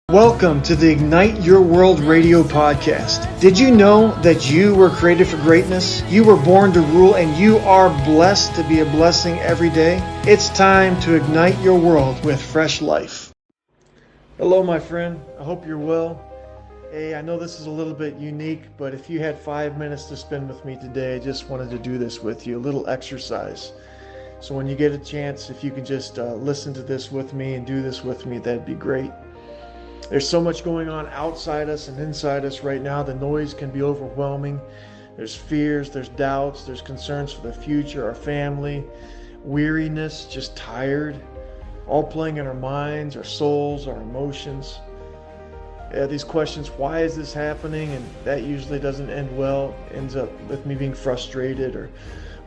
Welcome to the Ignite Your World radio podcast. Did you know that you were created for greatness? You were born to rule, and you are blessed to be a blessing every day. It's time to ignite your world with fresh life. Hello, my friend. I hope you're well. Hey, I know this is a little bit unique, but if you had 5 minutes to spend with me today, I just wanted to do this with you, a little exercise. So when you get a chance, if you can just listen to this with me and do this with me, that'd be great. There's so much going on outside us and inside us right now. The noise can be overwhelming. There's fears, there's doubts, there's concerns for the future, our family, weariness, just tired, all playing in our minds, our souls, our emotions. These questions, why is this happening? And that usually doesn't end well. Ends up with me being frustrated. Or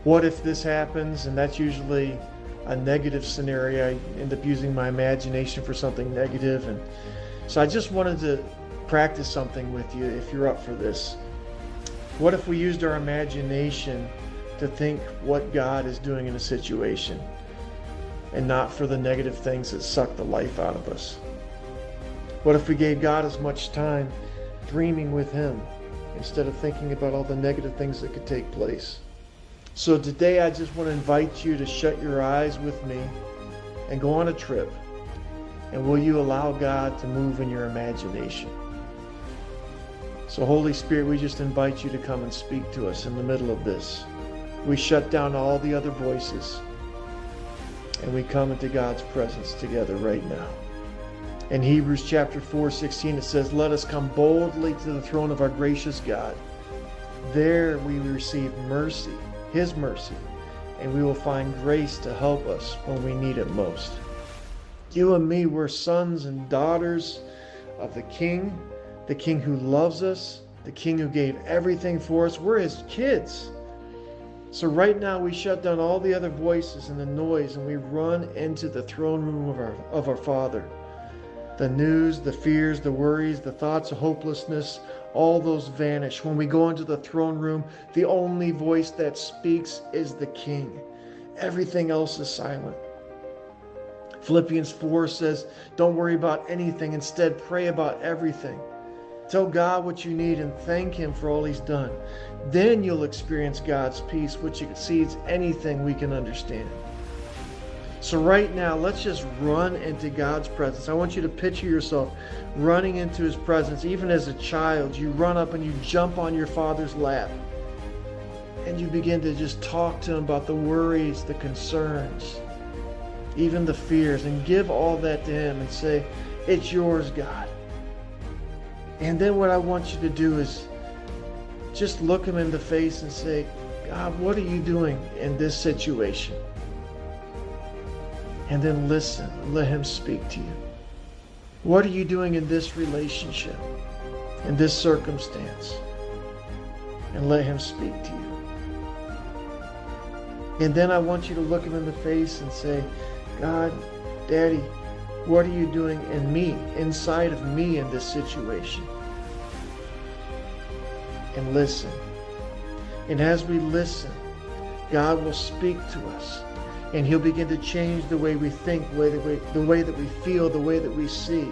what if this happens? And that's usually a negative scenario. I end up using my imagination for something negative. And so I just wanted to practice something with you if you're up for this. What if we used our imagination to think what God is doing in a situation and not for the negative things that suck the life out of us? What if we gave God as much time dreaming with Him instead of thinking about all the negative things that could take place? So today I just want to invite you to shut your eyes with me and go on a trip. And will you allow God to move in your imagination? So Holy Spirit, we just invite you to come and speak to us in the middle of this. We shut down all the other voices and we come into God's presence together right now. In Hebrews chapter 4:16 it says, "Let us come boldly to the throne of our gracious God. There we receive mercy, His mercy, and we will find grace to help us when we need it most." You and me, we're sons and daughters of the King who loves us, the King who gave everything for us. We're His kids. So right now we shut down all the other voices and the noise and we run into the throne room of our Father. The news, the fears, the worries, the thoughts of hopelessness, all those vanish. When we go into the throne room, the only voice that speaks is the King. Everything else is silent. Philippians 4 says, don't worry about anything. Instead, pray about everything. Tell God what you need and thank Him for all He's done. Then you'll experience God's peace, which exceeds anything we can understand. So right now, let's just run into God's presence. I want you to picture yourself running into His presence. Even as a child, you run up and you jump on your Father's lap. And you begin to just talk to Him about the worries, the concerns, even the fears, and give all that to Him and say, it's yours, God. And then what I want you to do is just look Him in the face and say, God, what are you doing in this situation? And then listen, let Him speak to you. What are you doing in this relationship, in this circumstance? And let Him speak to you. And then I want you to look Him in the face and say, God, Daddy, what are you doing in me, inside of me in this situation? And listen. And as we listen, God will speak to us. And He'll begin to change the way we think, the way that we feel, the way that we see.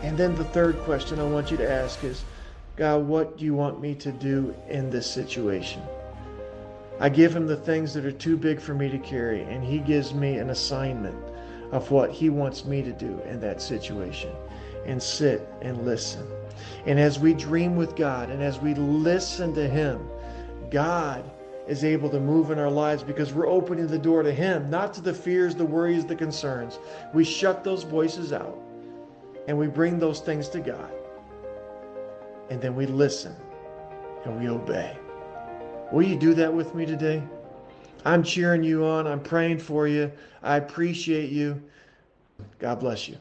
And then the third question I want you to ask is, God, what do you want me to do in this situation? I give Him the things that are too big for me to carry, and He gives me an assignment of what He wants me to do in that situation. And sit and listen. And as we dream with God, and as we listen to Him, God is able to move in our lives because we're opening the door to Him, not to the fears, the worries, the concerns. We shut those voices out, and we bring those things to God. And then we listen, and we obey. Will you do that with me today? I'm cheering you on. I'm praying for you. I appreciate you. God bless you.